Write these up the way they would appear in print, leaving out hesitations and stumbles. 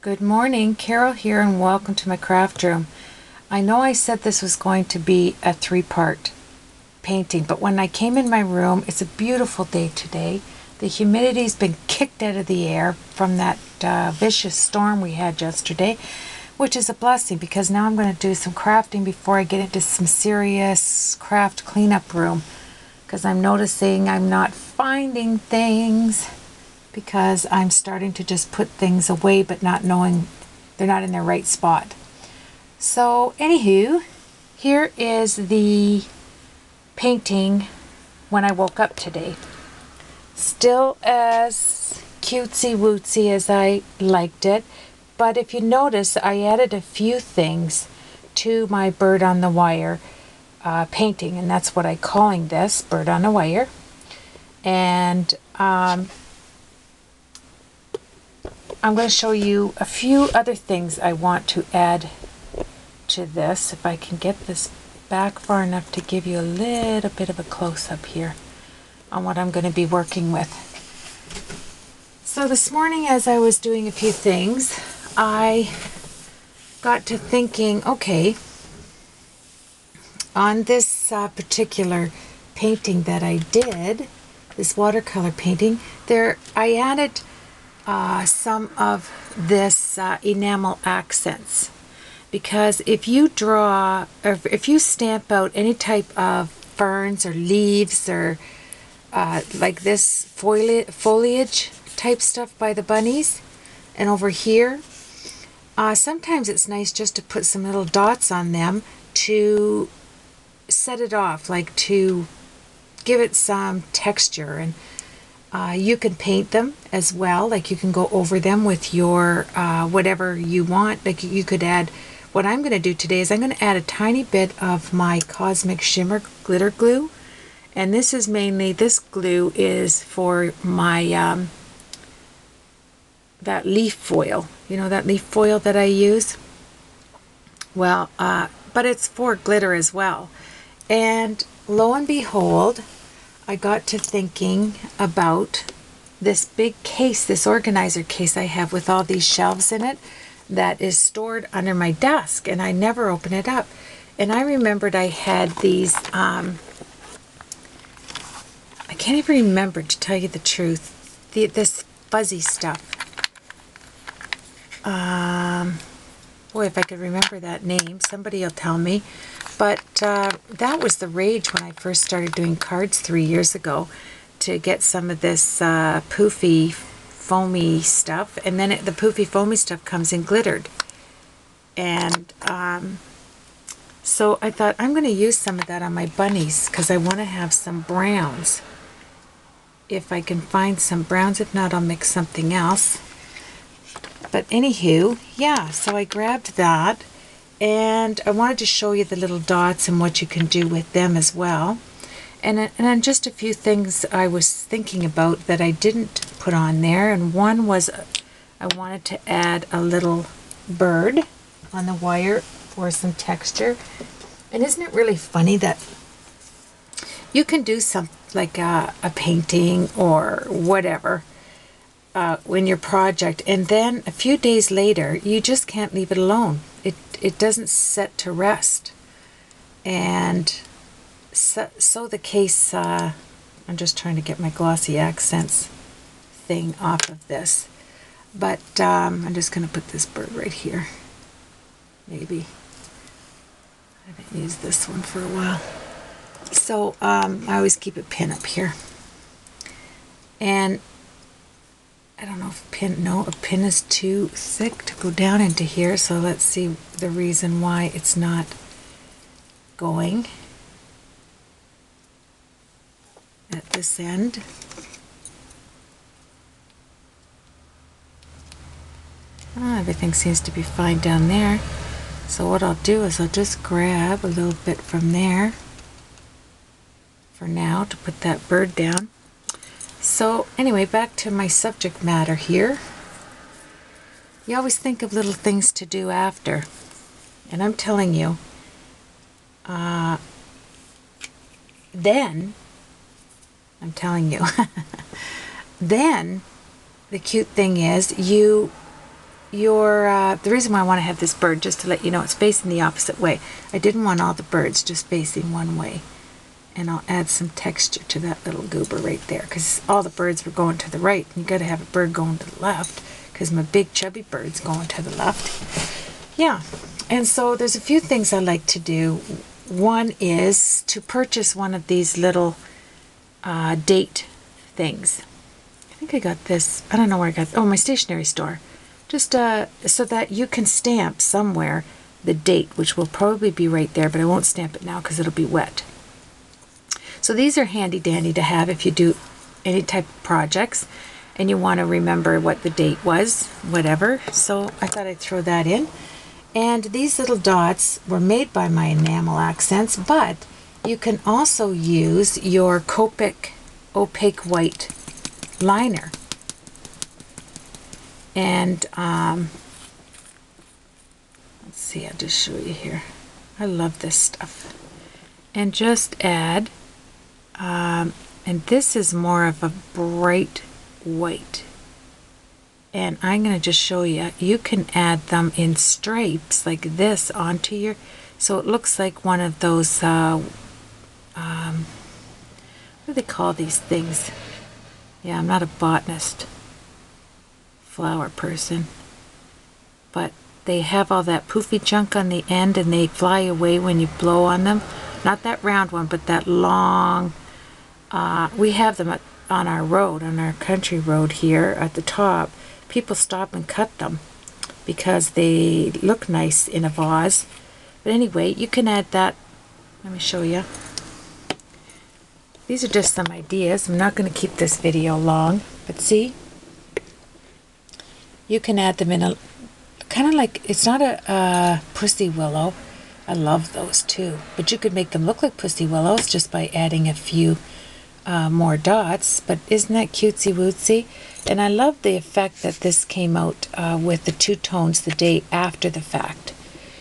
Good morning, Carol here, and welcome to my craft room. I know I said this was going to be a three-part painting, but when I came in my room, it's a beautiful day today. The humidity's been kicked out of the air from that vicious storm we had yesterday, which is a blessing because now I'm going to do some crafting before I get into some serious craft cleanup room, because I'm noticing I'm not finding things because I'm starting to just put things away but not knowing they're not in their right spot. So anywho, here is the painting when I woke up today. Still as cutesy wootsy as I liked it, but if you notice, I added a few things to my bird on the wire painting, and that's what I'm calling this, bird on the wire. And I'm going to show you a few other things I want to add to this. If I can get this back far enough to give you a little bit of a close-up here on what I'm going to be working with. So this morning, as I was doing a few things, I got to thinking, okay, on this particular painting that I did, this watercolor painting, I added some of this enamel accents, because if you draw, or if you stamp out any type of ferns or leaves or like this foliage type stuff by the bunnies, and over here, sometimes it's nice just to put some little dots on them to set it off, like to give it some texture. And you can paint them as well, like you can go over them with your whatever you want. Like you could add, what I'm going to do today is I'm going to add a tiny bit of my Cosmic Shimmer glitter glue, and this is mainly, this glue is for my that leaf foil, you know, that leaf foil that I use. Well, but it's for glitter as well. And lo and behold, I got to thinking about this big case, this organizer case I have with all these shelves in it that is stored under my desk, and I never open it up. And I remembered I had these, I can't even remember, to tell you the truth, this fuzzy stuff. Boy, if I could remember that name, somebody will tell me. But that was the rage when I first started doing cards 3 years ago, to get some of this poofy, foamy stuff. And then the poofy, foamy stuff comes in glittered. And so I thought, I'm going to use some of that on my bunnies, because I want to have some browns. If I can find some browns. If not, I'll mix something else. But anywho, yeah, so I grabbed that. And I wanted to show you the little dots and what you can do with them as well. And then just a few things I was thinking about that I didn't put on there. And one was I wanted to add a little bird on the wire for some texture. And isn't it really funny that you can do something like a painting or whatever in your project, and then a few days later you just can't leave it alone. It doesn't set to rest. And so the case, I'm just trying to get my glossy accents thing off of this, but I'm just going to put this bird right here. Maybe I haven't used this one for a while, so I always keep a pin up here. And I don't know if a pin is too thick to go down into here, so let's see the reason why it's not going at this end. Everything seems to be fine down there. So what I'll do is I'll just grab a little bit from there for now to put that bird down. So anyway, back to my subject matter here. You always think of little things to do after. And I'm telling you, then the cute thing is you the reason why I want to have this bird, just to let you know, it's facing the opposite way. I didn't want all the birds just facing one way. And I'll add some texture to that little goober right there, because all the birds were going to the right. And you got to have a bird going to the left, because my big chubby bird's going to the left. Yeah, and so there's a few things I like to do. One is to purchase one of these little date things. I think I got this, I don't know where I got, oh, my stationery store. Just so that you can stamp somewhere the date, which will probably be right there, but I won't stamp it now because it'll be wet. So these are handy dandy to have if you do any type of projects and you want to remember what the date was, whatever. So I thought I'd throw that in. And these little dots were made by my enamel accents, but you can also use your Copic opaque white liner. And let's see, I'll just show you here. I love this stuff. And just add, and this is more of a bright white. And I'm going to just show you, you can add them in stripes like this onto your, so it looks like one of those, what do they call these things? Yeah, I'm not a botanist, flower person, but they have all that poofy junk on the end and they fly away when you blow on them. Not that round one, but that long, we have them on our road, on our country road here at the top. People stop and cut them because they look nice in a vase. But anyway, you can add that. Let me show you. These are just some ideas. I'm not going to keep this video long, but see? You can add them in a, kind of like, it's not a pussy willow. I love those too. But you could make them look like pussy willows just by adding a few more dots. But isn't that cutesy wootsy? And I love the effect that this came out with the two tones the day after the fact.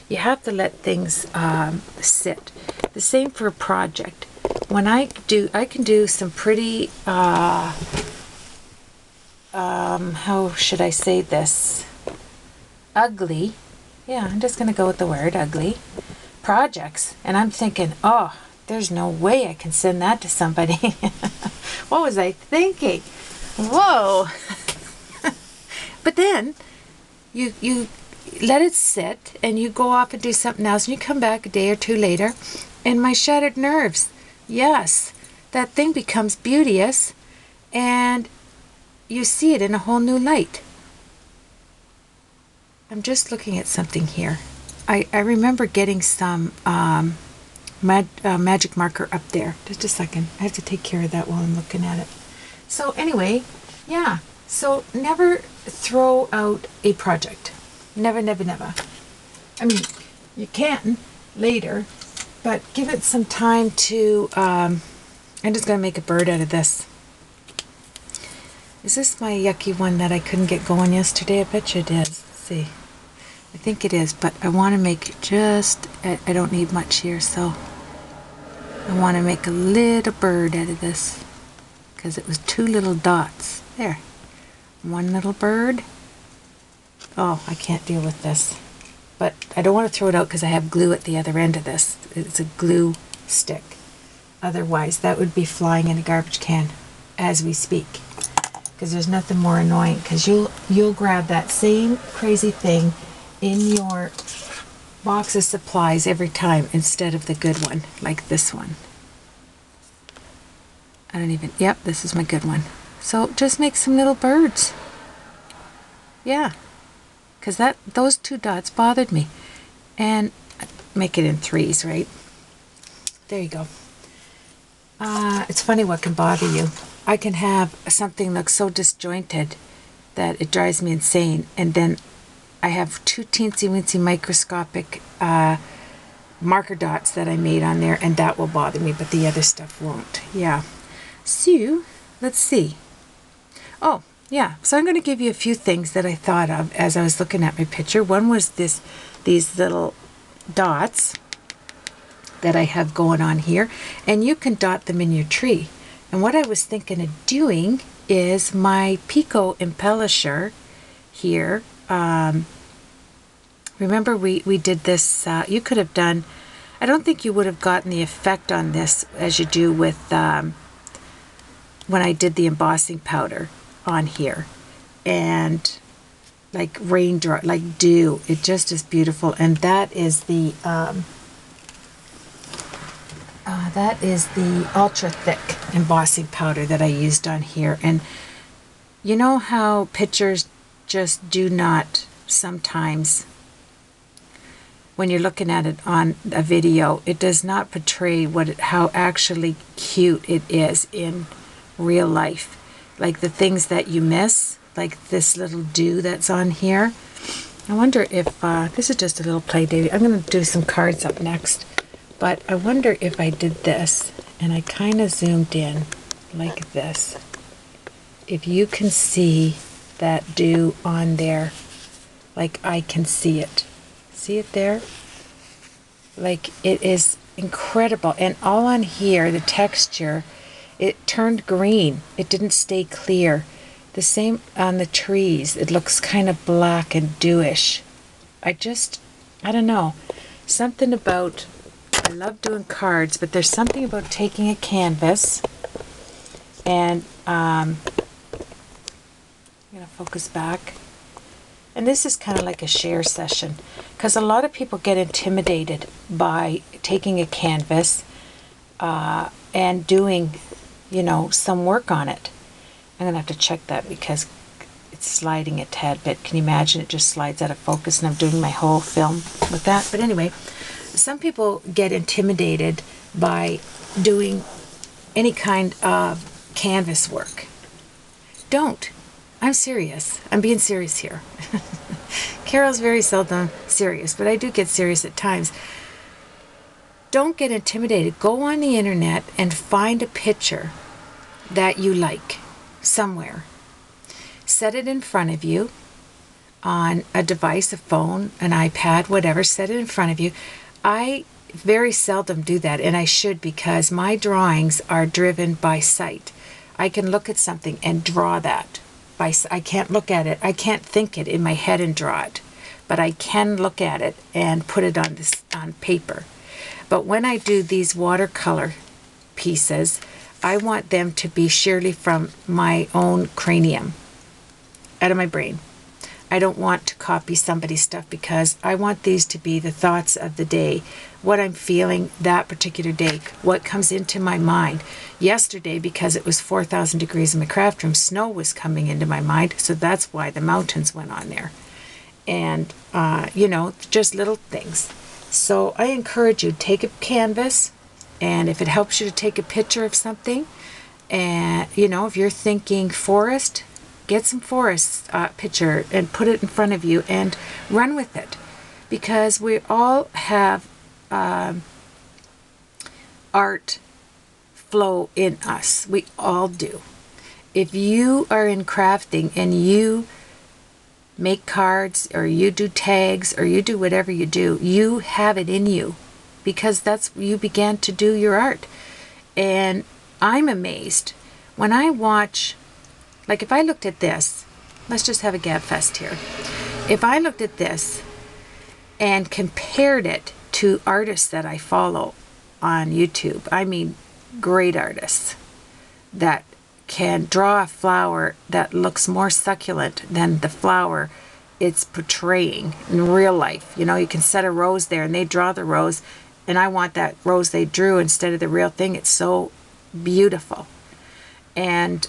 You have to let things sit. The same for a project. When I can do some pretty, how should I say this? Ugly. Yeah, I'm just going to go with the word ugly. Projects. And I'm thinking, oh, there's no way I can send that to somebody. What was I thinking? Whoa. But then you let it sit and you go off and do something else and you come back a day or two later and my shattered nerves, yes, that thing becomes beauteous and you see it in a whole new light. I'm just looking at something here. I remember getting some magic marker up there. Just a second. I have to take care of that while I'm looking at it. So anyway, yeah. So never throw out a project. Never, never, never. I mean, you can later, but give it some time to, I'm just going to make a bird out of this. Is this my yucky one that I couldn't get going yesterday? I bet you it is. Let's see. I think it is, but I want to make just, I don't need much here, so I want to make a little bird out of this because it was two little dots. There. One little bird. Oh, I can't deal with this. But I don't want to throw it out because I have glue at the other end of this. It's a glue stick. Otherwise, that would be flying in a garbage can as we speak. Because there's nothing more annoying. Because you'll grab that same crazy thing in your box of supplies every time instead of the good one, like this one. I don't even, yep, this is my good one. So just make some little birds. Yeah. Because those two dots bothered me. And make it in threes, right? There you go. It's funny what can bother you. I can have something look so disjointed that it drives me insane. And then I have two teensy-weensy microscopic marker dots that I made on there, and that will bother me, but the other stuff won't. Yeah. So, let's see. Oh, yeah. So I'm going to give you a few things that I thought of as I was looking at my picture. One was these little dots that I have going on here, and you can dot them in your tree. And what I was thinking of doing is my Pico embellisher here remember we did this, you could have done, I don't think you would have gotten the effect on this as you do with when I did the embossing powder on here. And like raindrop, like dew, it just is beautiful. And that is the ultra thick embossing powder that I used on here. And you know how pictures just do not sometimes, when you're looking at it on a video, it does not portray how actually cute it is in real life. Like the things that you miss, like this little dew that's on here. I wonder if, this is just a little play day. I'm going to do some cards up next. But I wonder if I did this and I kind of zoomed in like this. If you can see that dew on there, like I can see it. See it there? Like it is incredible. And all on here, the texture, it turned green. It didn't stay clear. The same on the trees. It looks kind of black and dewish. I don't know. Something about, I love doing cards, but there's something about taking a canvas and I'm going to focus back. And this is kind of like a share session because a lot of people get intimidated by taking a canvas and doing, you know, some work on it. I'm going to have to check that because it's sliding a tad bit. Can you imagine? It just slides out of focus and I'm doing my whole film with that. But anyway, some people get intimidated by doing any kind of canvas work. Don't. I'm serious. I'm being serious here. Carol's very seldom serious, but I do get serious at times. Don't get intimidated. Go on the internet and find a picture that you like somewhere. Set it in front of you on a device, a phone, an iPad, whatever. Set it in front of you. I very seldom do that, and I should, because my drawings are driven by sight. I can look at something and draw that. I can't look at it. I can't think it in my head and draw it, but I can look at it and put it on paper. But when I do these watercolor pieces, I want them to be sheerly from my own cranium, out of my brain. I don't want to copy somebody's stuff because I want these to be the thoughts of the day, what I'm feeling that particular day, what comes into my mind. Yesterday, because it was 4,000 degrees in my craft room, snow was coming into my mind, so that's why the mountains went on there. And, you know, just little things. So I encourage you, take a canvas, and if it helps you to take a picture of something, and, you know, if you're thinking forest, get some forest picture and put it in front of you and run with it, because we all have art flow in us. We all do. If you are in crafting and you make cards or you do tags or you do whatever you do, you have it in you because that's you began to do your art. And I'm amazed when I watch, like if I looked at this, let's just have a gab fest here. If I looked at this and compared it to artists that I follow on YouTube, I mean great artists that can draw a flower that looks more succulent than the flower it's portraying in real life. You know, you can set a rose there and they draw the rose, and I want that rose they drew instead of the real thing. It's so beautiful. And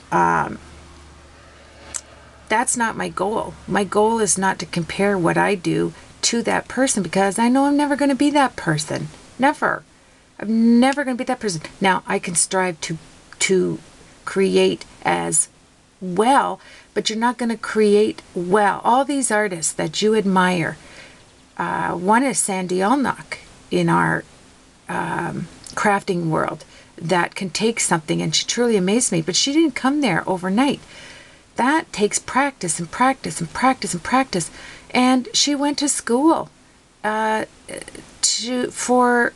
that's not my goal. My goal is not to compare what I do to that person, because I know I'm never going to be that person. Never. I'm never going to be that person. Now, I can strive to create as well, but you're not going to create well. All these artists that you admire, one is Sandy Allnock in our crafting world that can take something, and she truly amazed me, but she didn't come there overnight. That takes practice and practice and practice and practice. And she went to school for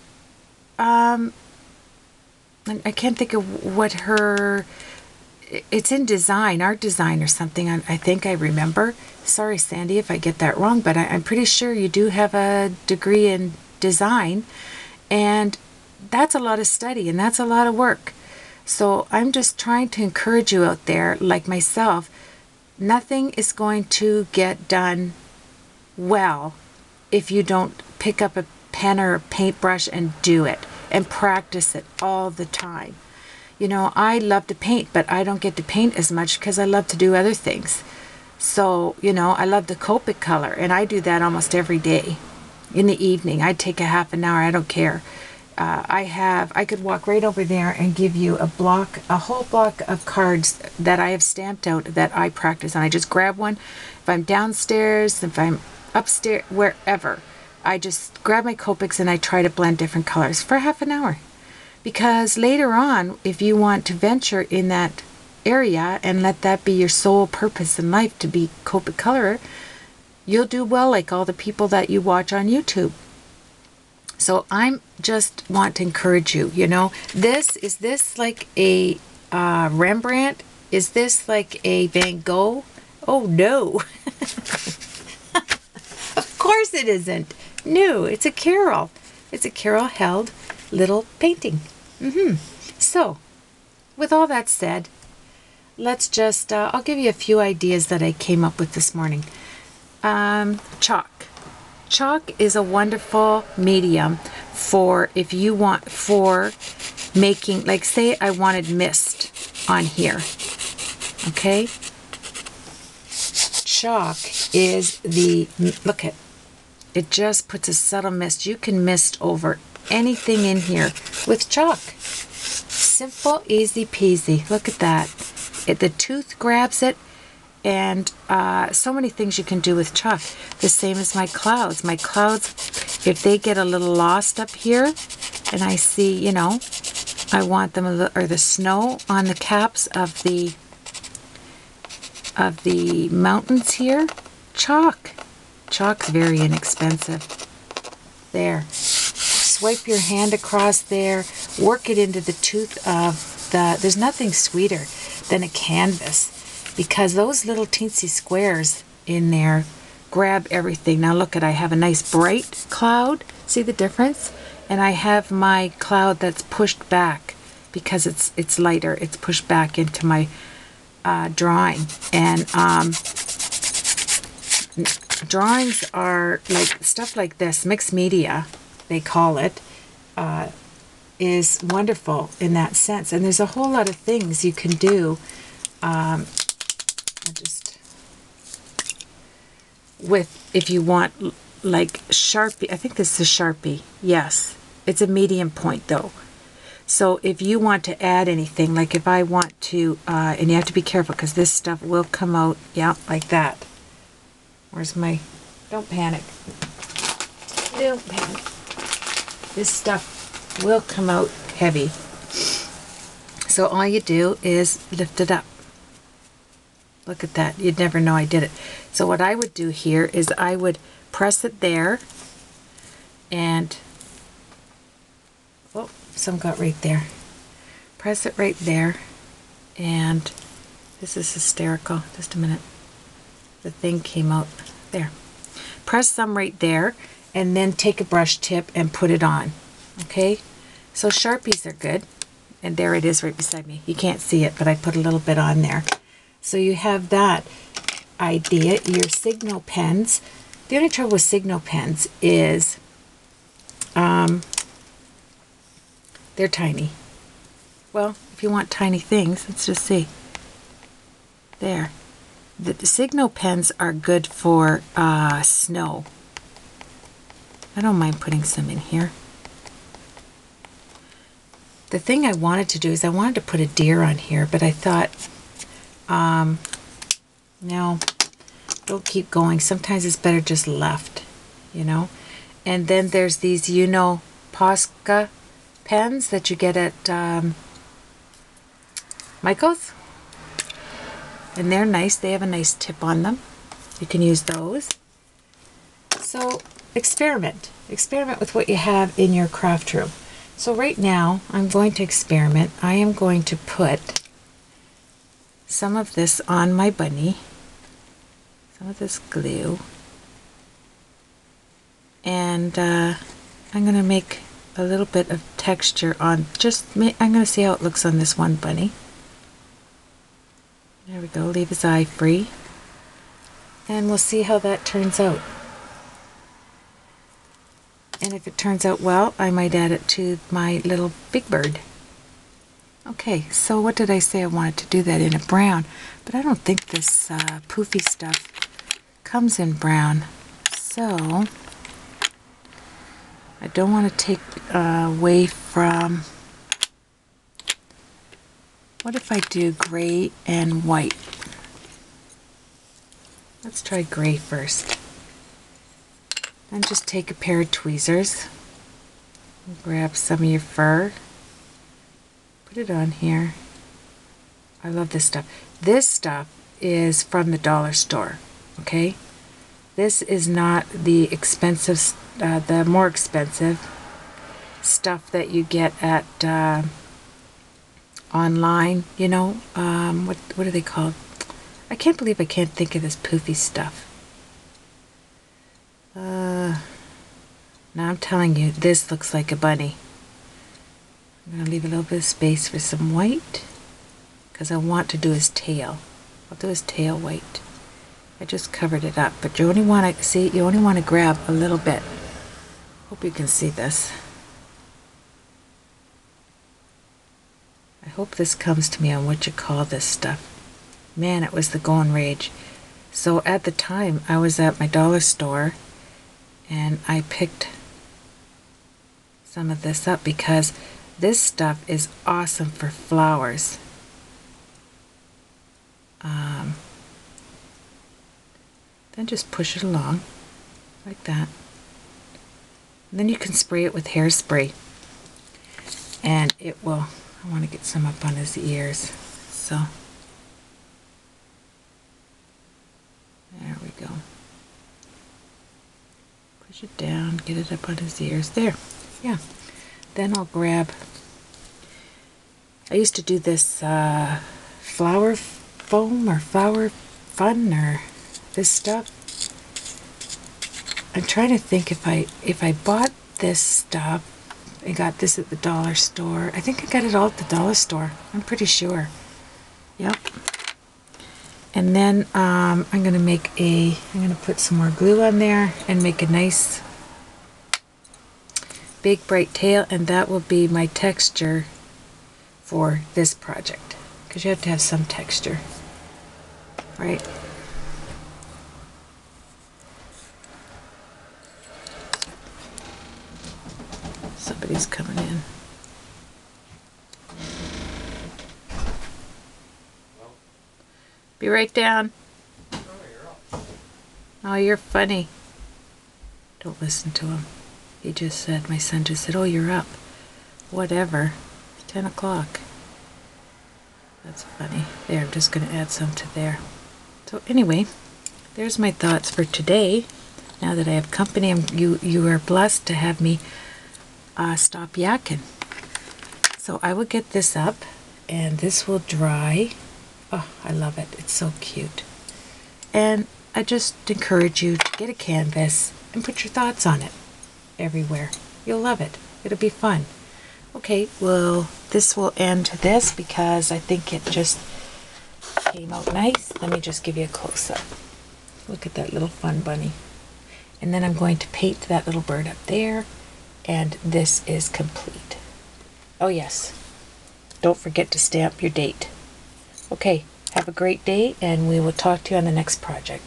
I can't think of what her, it's in design, art design or something, I think I remember. Sorry, Sandy, if I get that wrong, but I'm pretty sure you do have a degree in design, and that's a lot of study and that's a lot of work. So I'm just trying to encourage you out there, like myself, nothing is going to get done well if you don't pick up a pen or a paintbrush and do it and practice it all the time. You know, I love to paint, but I don't get to paint as much because I love to do other things. So, you know, I love the Copic color, and I do that almost every day. In the evening, I take a half an hour, I don't care. I could walk right over there and give you a whole block of cards that I have stamped out that I practice. And I just grab one. If I'm downstairs, if I'm upstairs, wherever, I just grab my Copics and I try to blend different colors for half an hour. Because later on, if you want to venture in that area and let that be your sole purpose in life, to be Copic colorer, you'll do well like all the people that you watch on YouTube. So I'm just want to encourage you, you know, is this like a Rembrandt? Is this like a Van Gogh? Oh no. Of course it isn't. No, it's a Carol. It's a Carol held little painting. So, with all that said, let's just, I'll give you a few ideas that I came up with this morning. Chalk. Chalk is a wonderful medium for if you want for making, like say I wanted mist on here. Okay? Chalk is look at, it just puts a subtle mist. You can mist over anything in here with chalk. Simple, easy peasy. Look at that. The tooth grabs it, and so many things you can do with chalk. The same as my clouds. My clouds, if they get a little lost up here, and I see, you know, I want them, or the snow on the caps of the mountains here, chalk. Chalk's very inexpensive. There. Swipe your hand across there, work it into the tooth of there's nothing sweeter than a canvas, because those little teensy squares in there grab everything. Now look at, I have a nice bright cloud, see the difference? And I have my cloud that's pushed back because it's lighter, it's pushed back into my drawing. And drawings are like stuff like this, mixed media, they call it, is wonderful in that sense. And there's a whole lot of things you can do. If you want like Sharpie, I think this is Sharpie. Yes, it's a medium point though. So if you want to add anything, like if I want to, and you have to be careful because this stuff will come out, yeah, like that. Where's my, don't panic. Don't panic. This stuff will come out heavy. So all you do is lift it up. Look at that. You'd never know I did it. So what I would do here is I would press it there, and oh, some got right there. Press it right there, and this is hysterical. Just a minute. The thing came out there. Press some right there, and then take a brush tip and put it on. Okay? So Sharpies are good. And there it is right beside me. You can't see it, but I put a little bit on there. So you have that idea. Your Signo pens. The only trouble with Signo pens is they're tiny. Well, if you want tiny things, let's just see. There. The Signo pens are good for snow. I don't mind putting some in here. The thing I wanted to do is I wanted to put a deer on here, but I thought, no, don't keep going. Sometimes it's better just left, you know. And then there's these, you know, Posca pens that you get at Michael's. And they're nice. They have a nice tip on them. You can use those. So experiment. Experiment with what you have in your craft room. So right now, I'm going to experiment. I am going to put some of this on my bunny, some of this glue, and I'm going to make a little bit of texture on I'm going to see how it looks on this one bunny. There we go, leave his eye free, and we'll see how that turns out. And if it turns out well, I might add it to my little big bird. Okay, so what did I say? I wanted to do that in a brown, but I don't think this poofy stuff comes in brown. So I don't want to take away from... What if I do gray and white? Let's try gray first. And just take a pair of tweezers, grab some of your fur, put it on here. I love this stuff. This stuff is from the dollar store, okay? This is not the expensive, the more expensive stuff that you get at online, you know, what are they called? I can't believe I can't think of this poofy stuff. Now I'm telling you, this looks like a bunny. I'm going to leave a little bit of space for some white, because I want to do his tail. I'll do his tail white. I just covered it up, but you only want to see, you only want to grab a little bit. Hope you can see this. I hope this comes to me on what you call this stuff. Man, it was the going rage. So at the time, I was at my dollar store, and I picked some of this up because this stuff is awesome for flowers. Then just push it along like that. And then you can spray it with hairspray, and it will... I want to get some up on his ears, so there we go. Push it down, get it up on his ears. There, yeah. Then I'll grab, I used to do this flower foam or flower fun or this stuff. I'm trying to think if I bought this stuff. I got this at the dollar store. I think I got it all at the dollar store. I'm pretty sure. Yep. And then I'm going to put some more glue on there and make a nice big bright tail, and that will be my texture for this project, because you have to have some texture, right? Somebody's coming in. Be right down. Oh, you're funny. Don't listen to him. He just said, my son just said, oh, you're up. Whatever. 10 o'clock. That's funny. There, I'm just going to add some to there. So anyway, there's my thoughts for today. Now that I have company, you are blessed to have me stop yakking. So I will get this up, and this will dry. Oh, I love it. It's so cute. And I just encourage you to get a canvas and put your thoughts on it everywhere. You'll love it. It'll be fun. Okay, well, this will end this because I think it just came out nice. Let me just give you a close-up. Look at that little fun bunny. And then I'm going to paint that little bird up there, and this is complete. Oh yes, don't forget to stamp your date. Okay, have a great day, and we will talk to you on the next project.